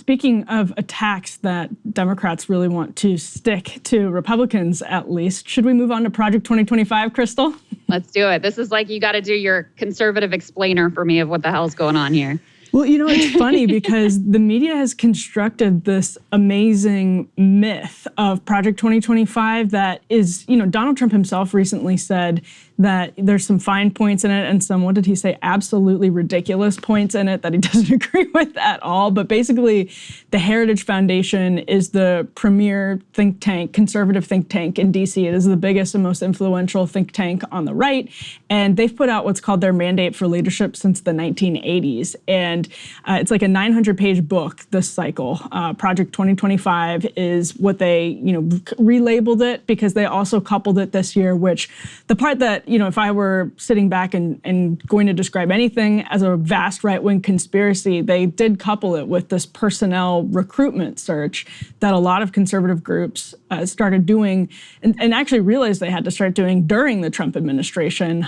speaking of attacks that Democrats really want to stick to Republicans, at least, should we move on to Project 2025, Krystal? Let's do it. This is like you got to do your conservative explainer for me of what the hell's going on here. Well, you know, it's funny because the media has constructed this amazing myth of Project 2025 that is, you know, Donald Trump himself recently said that there's some fine points in it and some, what did he say, absolutely ridiculous points in it that he doesn't agree with at all. But basically, the Heritage Foundation is the premier think tank, conservative think tank in DC. It is the biggest and most influential think tank on the right. And they've put out what's called their mandate for leadership since the 1980s. And it's like a 900-page book this cycle. Project 2025 is what they, you know, relabeled it because they also coupled it this year, which the part that, you know, if I were sitting back and going to describe anything as a vast right-wing conspiracy, they did couple it with this personnel recruitment search that a lot of conservative groups started doing and actually realized they had to start doing during the Trump administration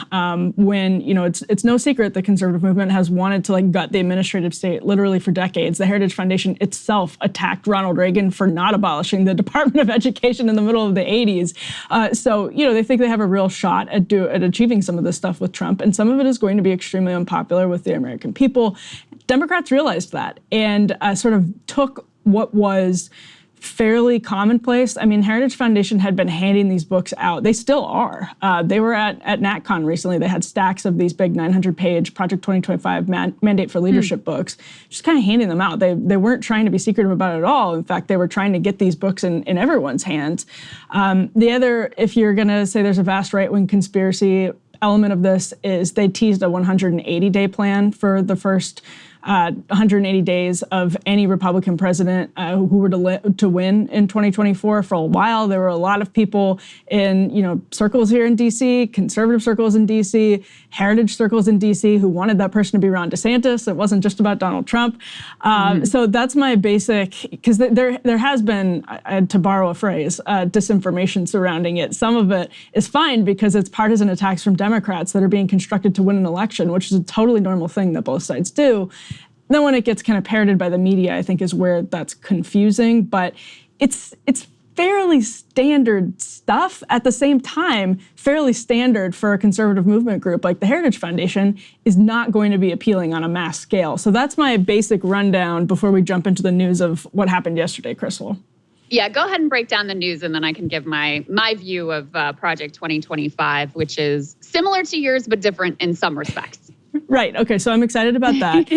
when, you know, it's no secret the conservative movement has wanted to like gut the administrative state literally for decades. The Heritage Foundation itself attacked Ronald Reagan for not abolishing the Department of Education in the middle of the 80s. So, you know, they think they have a real shot at achieving some of this stuff with Trump, and some of it is going to be extremely unpopular with the American people. Democrats realized that and sort of took what was fairly commonplace. I mean, Heritage Foundation had been handing these books out. They still are. They were at NatCon recently. They had stacks of these big 900-page Project 2025 mandate for leadership books, just kind of handing them out. They weren't trying to be secretive about it at all. In fact, they were trying to get these books in everyone's hands. The other, if you're going to say there's a vast right-wing conspiracy element of this, is they teased a 180-day plan for the first 180 days of any Republican president who were to win in 2024. For a while, there were a lot of people in, you know, circles here in DC, conservative circles in DC, heritage circles in DC who wanted that person to be Ron DeSantis. It wasn't just about Donald Trump. So that's my basic, because there has been, to borrow a phrase, disinformation surrounding it. Some of it is fine because it's partisan attacks from Democrats that are being constructed to win an election, which is a totally normal thing that both sides do. Then when it gets kind of parroted by the media, I think is where that's confusing, but it's fairly standard stuff. At the same time, fairly standard for a conservative movement group like the Heritage Foundation is not going to be appealing on a mass scale. So that's my basic rundown before we jump into the news of what happened yesterday, Krystal. Yeah, go ahead and break down the news and then I can give my view of Project 2025, which is similar to yours but different in some respects. Right. Okay. So I'm excited about that.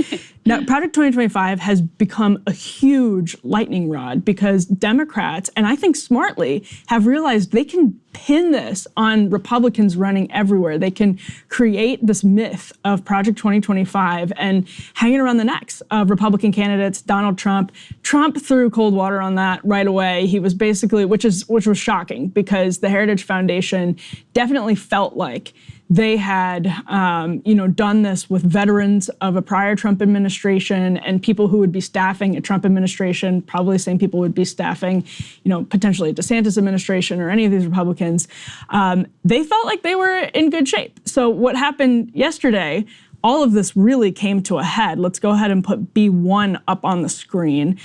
Now, Project 2025 has become a huge lightning rod because Democrats, and I think smartly, have realized they can pin this on Republicans running everywhere. They can create this myth of Project 2025 and hang it around the necks of Republican candidates. Donald Trump threw cold water on that right away. He was basically, which was shocking because the Heritage Foundation definitely felt like they had, done this with veterans of a prior Trump administration and people who would be staffing a Trump administration. Probably the same people would be staffing, potentially a DeSantis administration or any of these Republicans. They felt like they were in good shape. So what happened yesterday, all of this really came to a head. Let's go ahead and put B1 up on the screen.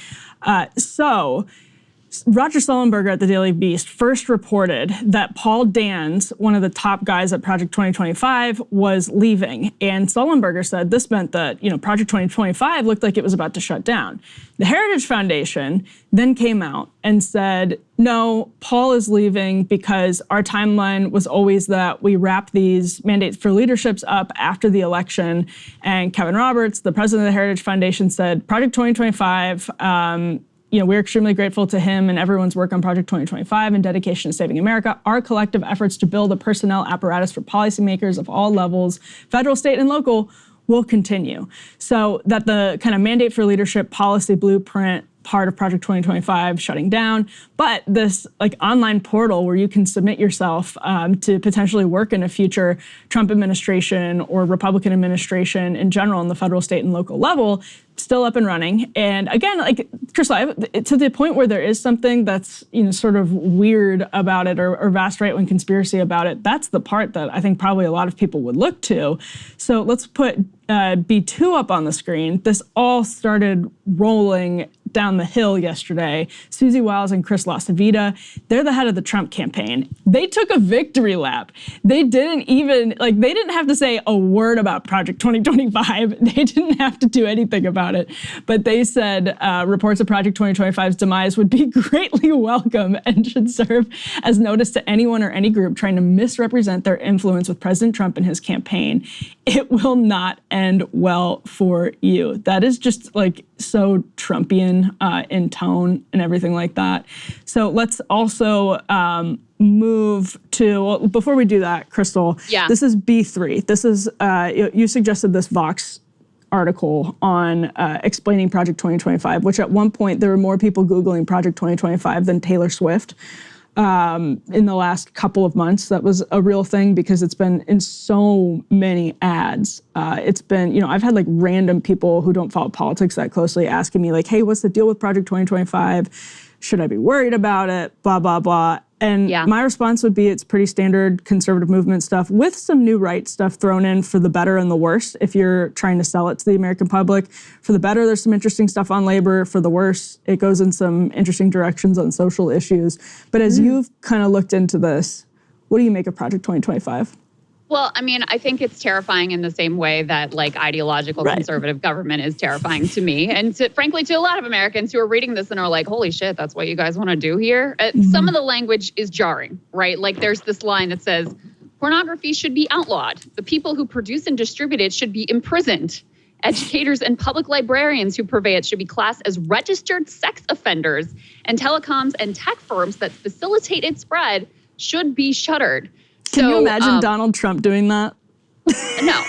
Roger Sullenberger at the Daily Beast first reported that Paul Dans, one of the top guys at Project 2025, was leaving. And Sullenberger said this meant that, Project 2025 looked like it was about to shut down. The Heritage Foundation then came out and said, no, Paul is leaving because our timeline was always that we wrap these mandates for leaderships up after the election. And Kevin Roberts, the president of the Heritage Foundation, said, Project 2025, we're extremely grateful to him and everyone's work on Project 2025 and dedication to saving America. Our collective efforts to build a personnel apparatus for policymakers of all levels, federal, state, and local, will continue. So that the kind of mandate for leadership policy blueprint part of Project 2025 shutting down, but this online portal where you can submit yourself to potentially work in a future Trump administration or Republican administration in general on the federal, state, and local level, still up and running. And again, Krystal, to the point where there is something that's sort of weird about it or vast right-wing conspiracy about it, that's the part that I think probably a lot of people would look to. So let's put B2 up on the screen. This all started rolling down the hill yesterday, Susie Wiles and Krystal and Emily, they're the head of the Trump campaign. They took a victory lap. They didn't have to say a word about Project 2025. They didn't have to do anything about it. But they said reports of Project 2025's demise would be greatly welcome and should serve as notice to anyone or any group trying to misrepresent their influence with President Trump and his campaign. It will not end well for you. That is just like so Trumpian in tone and everything like that. So let's also move to, well, before we do that, Krystal, this is B3. This is, you suggested this Vox article on explaining Project 2025, which at one point there were more people Googling Project 2025 than Taylor Swift. In the last couple of months. That was a real thing because it's been in so many ads. It's been, I've had like random people who don't follow politics that closely asking me like, hey, what's the deal with Project 2025? Should I be worried about it? Blah, blah, blah. And my response would be it's pretty standard conservative movement stuff with some new right stuff thrown in for the better and the worse if you're trying to sell it to the American public. For the better, there's some interesting stuff on labor. For the worse, it goes in some interesting directions on social issues. But as you've kind of looked into this, what do you make of Project 2025? Well, I mean, I think it's terrifying in the same way that like ideological conservative government is terrifying to me. And frankly, to a lot of Americans who are reading this and are like, holy shit, that's what you guys want to do here. Some of the language is jarring, right? Like there's this line that says, pornography should be outlawed. The people who produce and distribute it should be imprisoned. Educators and public librarians who purvey it should be classed as registered sex offenders. And telecoms and tech firms that facilitate its spread should be shuttered. Can you imagine Donald Trump doing that? No,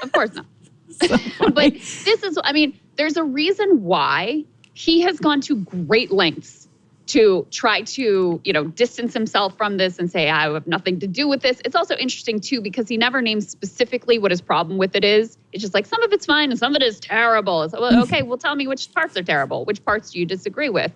of course not. But this is, I mean, there's a reason why he has gone to great lengths to try to, distance himself from this and say, I have nothing to do with this. It's also interesting, too, because he never names specifically what his problem with it is. It's just like some of it's fine and some of it is terrible. It's, well, okay, well, tell me which parts are terrible. Which parts do you disagree with?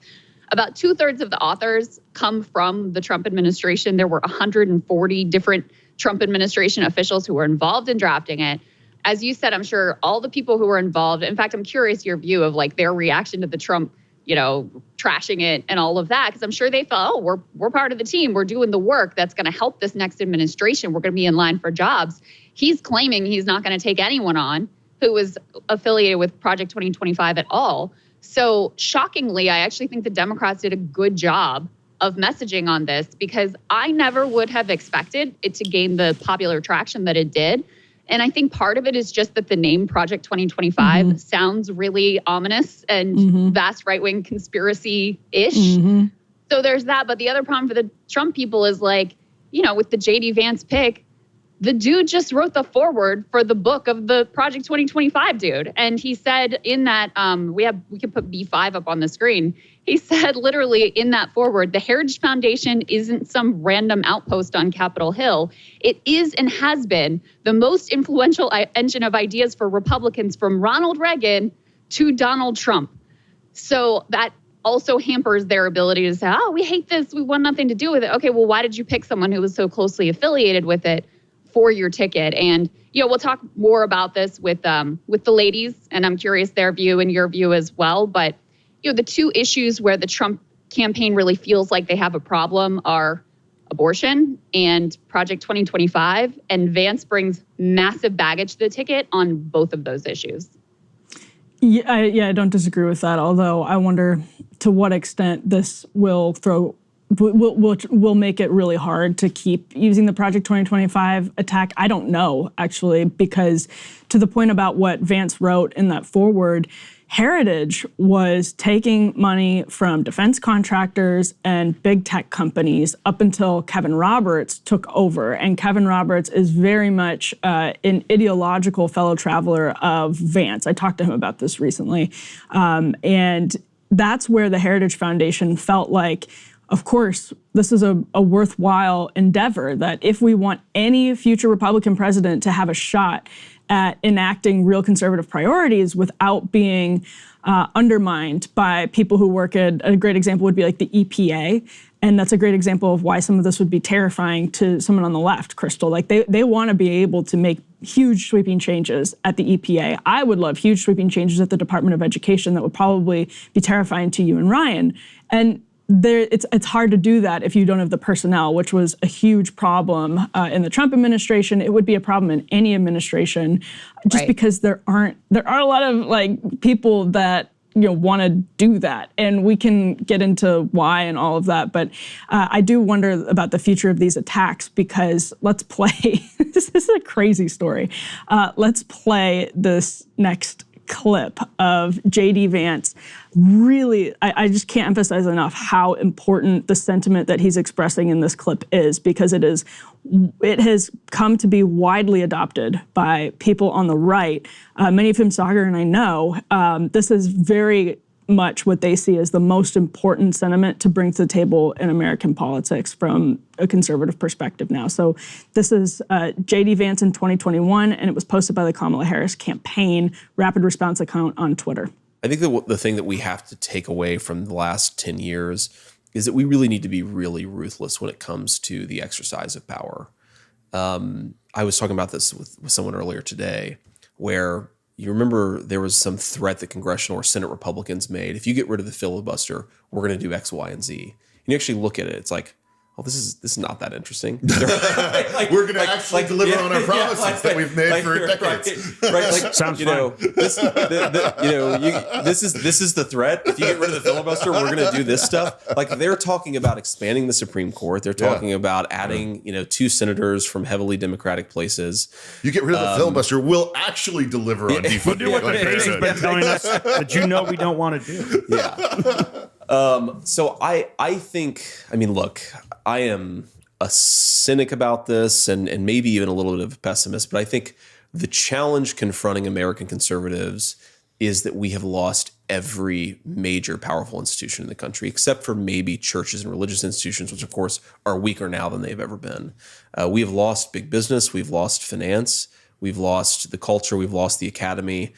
About 2/3 of the authors come from the Trump administration. There were 140 different Trump administration officials who were involved in drafting it. As you said, I'm sure all the people who were involved, in fact, I'm curious your view of like their reaction to the Trump, trashing it and all of that, because I'm sure they felt, oh, we're part of the team. We're doing the work that's going to help this next administration. We're going to be in line for jobs. He's claiming he's not going to take anyone on who was affiliated with Project 2025 at all. So shockingly, I actually think the Democrats did a good job of messaging on this because I never would have expected it to gain the popular traction that it did. And I think part of it is just that the name Project 2025 sounds really ominous and vast right-wing conspiracy-ish. So there's that. But the other problem for the Trump people is like, with the J.D. Vance pick, the dude just wrote the foreword for the book of the Project 2025 dude. And he said in that, we can put B5 up on the screen. He said literally in that foreword, the Heritage Foundation isn't some random outpost on Capitol Hill. It is and has been the most influential engine of ideas for Republicans from Ronald Reagan to Donald Trump. So that also hampers their ability to say, oh, we hate this. We want nothing to do with it. Okay, well, why did you pick someone who was so closely affiliated with it for your ticket? And, we'll talk more about this with the ladies, and I'm curious their view and your view as well. But, the two issues where the Trump campaign really feels like they have a problem are abortion and Project 2025. And Vance brings massive baggage to the ticket on both of those issues. Yeah, I don't disagree with that. Although I wonder to what extent this will make it really hard to keep using the Project 2025 attack. I don't know, actually, because to the point about what Vance wrote in that foreword, Heritage was taking money from defense contractors and big tech companies up until Kevin Roberts took over. And Kevin Roberts is very much an ideological fellow traveler of Vance. I talked to him about this recently. And that's where the Heritage Foundation felt like, of course, this is a worthwhile endeavor, that if we want any future Republican president to have a shot at enacting real conservative priorities without being undermined by people who work at, a great example would be like the EPA. And that's a great example of why some of this would be terrifying to someone on the left, Krystal. Like they want to be able to make huge sweeping changes at the EPA. I would love huge sweeping changes at the Department of Education that would probably be terrifying to you and Ryan. And it's hard to do that if you don't have the personnel, which was a huge problem in the Trump administration. It would be a problem in any administration, just because there are a lot of like people that want to do that, and we can get into why and all of that. But I do wonder about the future of these attacks, because let's play. This is a crazy story. Let's play this next clip of J.D. Vance. Really, I just can't emphasize enough how important the sentiment that he's expressing in this clip is, because it has come to be widely adopted by people on the right. Many of whom Sagar and I know. This is very much what they see as the most important sentiment to bring to the table in American politics from a conservative perspective now. So this is J.D. Vance in 2021, and it was posted by the Kamala Harris campaign rapid response account on Twitter. I think the thing that we have to take away from the last 10 years is that we really need to be really ruthless when it comes to the exercise of power. I was talking about this with someone earlier today, where you remember there was some threat that congressional or Senate Republicans made. If you get rid of the filibuster, we're going to do X, Y, and Z. And you actually look at it, it's like, oh, this is not that interesting. We're going to actually deliver on our promises that we've made for decades. Right? Sounds fun. This is the threat. If you get rid of the filibuster, we're going to do this stuff. Like, they're talking about expanding the Supreme Court. They're talking about adding 2 senators from heavily Democratic places. You get rid of the filibuster, we'll actually deliver on defunding. We'll do what the base has been telling us that we don't want to do. Yeah. So I think, look, I am a cynic about this and maybe even a little bit of a pessimist, but I think the challenge confronting American conservatives is that we have lost every major powerful institution in the country, except for maybe churches and religious institutions, which of course are weaker now than they've ever been. We have lost big business, we've lost finance, we've lost the culture, we've lost the academy.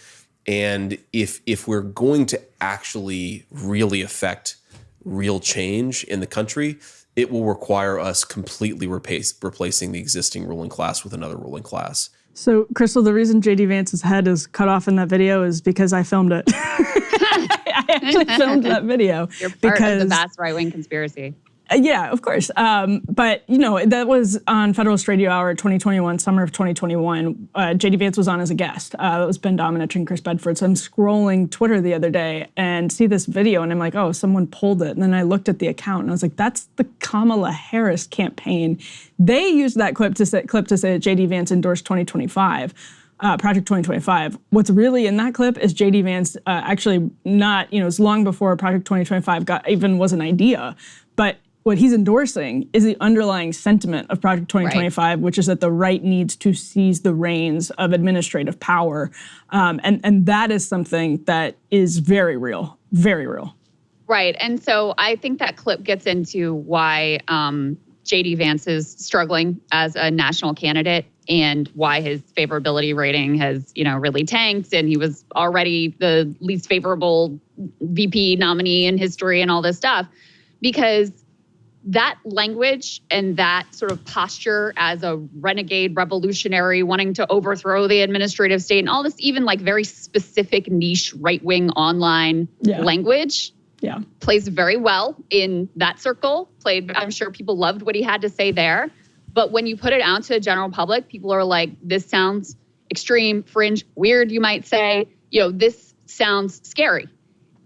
And if we're going to actually really affect real change in the country, it will require us completely replacing the existing ruling class with another ruling class. So, Krystal, the reason J.D. Vance's head is cut off in that video is because I filmed it. I actually filmed that video. You're part of the vast right-wing conspiracy. Yeah, of course. But, that was on Federalist Radio Hour 2021, summer of 2021. J.D. Vance was on as a guest. It was Ben Domenech and Chris Bedford. So I'm scrolling Twitter the other day and see this video, and I'm like, oh, someone pulled it. And then I looked at the account, and I was like, that's the Kamala Harris campaign. They used that clip to say that J.D. Vance endorsed 2025. Project 2025. What's really in that clip is J.D. Vance actually not, it's long before Project 2025 was an idea, but what he's endorsing is the underlying sentiment of Project 2025, which is that the right needs to seize the reins of administrative power. And that is something that is very real, very real. Right. And so I think that clip gets into why J.D. Vance is struggling as a national candidate and why his favorability rating has, really tanked. And he was already the least favorable VP nominee in history and all this stuff, because that language and that sort of posture as a renegade revolutionary wanting to overthrow the administrative state and all this even like very specific niche right-wing online language plays very well in that circle. I'm sure people loved what he had to say there. But when you put it out to the general public, people are like, this sounds extreme, fringe, weird, you might say. This sounds scary.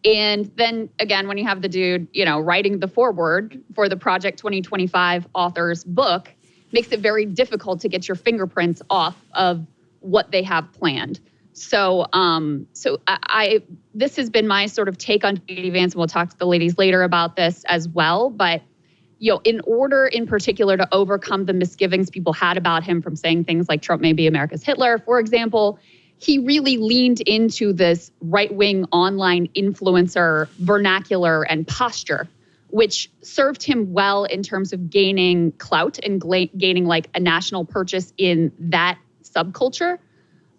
And then again, when you have the dude, writing the foreword for the Project 2025 author's book, makes it very difficult to get your fingerprints off of what they have planned. So, this has been my sort of take on J.D. Vance, and we'll talk to the ladies later about this as well. But, in order in particular to overcome the misgivings people had about him from saying things like Trump may be America's Hitler, for example, he really leaned into this right-wing online influencer vernacular and posture, which served him well in terms of gaining clout and gaining like a national purchase in that subculture.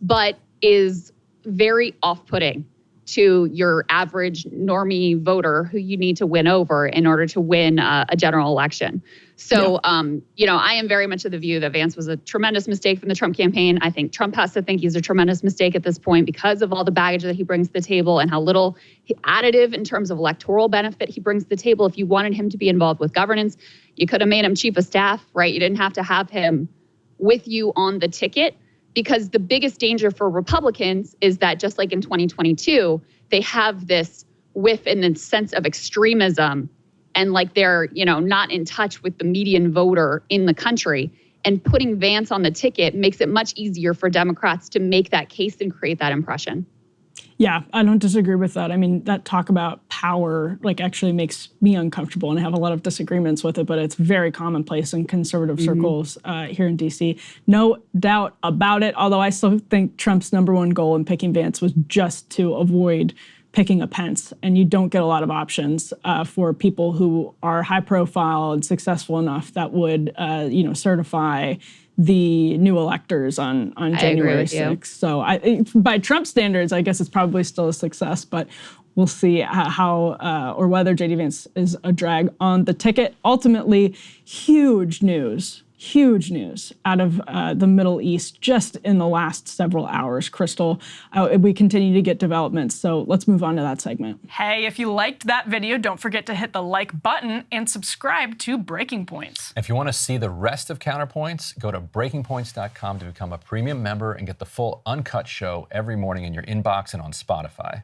but is very off-putting to your average normie voter who you need to win over in order to win a general election. So, I am very much of the view that Vance was a tremendous mistake from the Trump campaign. I think Trump has to think he's a tremendous mistake at this point because of all the baggage that he brings to the table and how little additive in terms of electoral benefit he brings to the table. If you wanted him to be involved with governance, you could have made him chief of staff, right? You didn't have to have him with you on the ticket. Because the biggest danger for Republicans is that just like in 2022, they have this whiff and this sense of extremism and like they're, not in touch with the median voter in the country. And putting Vance on the ticket makes it much easier for Democrats to make that case and create that impression. Yeah, I don't disagree with that. I mean, that talk about power actually makes me uncomfortable, and I have a lot of disagreements with it, but it's very commonplace in conservative circles here in DC. No doubt about it, although I still think Trump's number one goal in picking Vance was just to avoid picking a Pence, and you don't get a lot of options for people who are high profile and successful enough that would, certify the new electors on January 6th. So by Trump standards, I guess it's probably still a success, but we'll see how or whether J.D. Vance is a drag on the ticket. Ultimately, huge news out of the Middle East just in the last several hours, Krystal. We continue to get developments, so let's move on to that segment. Hey, if you liked that video, don't forget to hit the like button and subscribe to Breaking Points. If you want to see the rest of Counterpoints, go to breakingpoints.com to become a premium member and get the full uncut show every morning in your inbox and on Spotify.